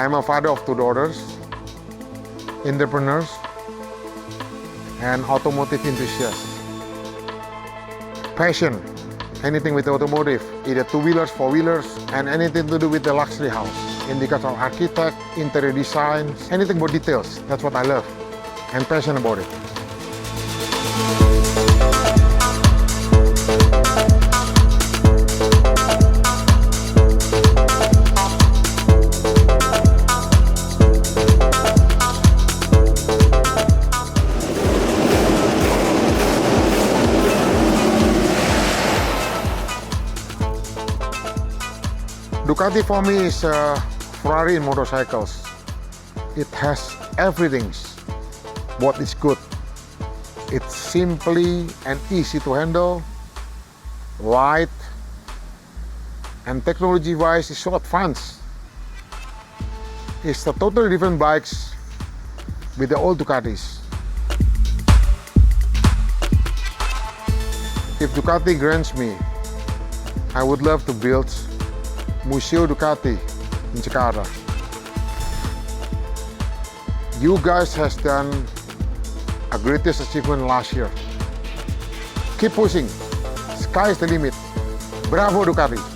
I'm a father of 2 daughters, entrepreneurs, and automotive enthusiasts. Passion, anything with automotive, either 2-wheelers, 4-wheelers, and anything to do with the luxury house. And because of architect, interior design, anything about details, that's what I love. I'm passionate about it. Ducati for me is a Ferrari in motorcycles. It has everything what is good. It's simply and easy to handle, light, and technology-wise is so advanced. It's a totally different bikes with the old Ducatis. If Ducati grants me, I would love to build Museo Ducati in Jakarta. You guys has done a greatest achievement last year. Keep pushing. Sky is the limit. Bravo Ducati.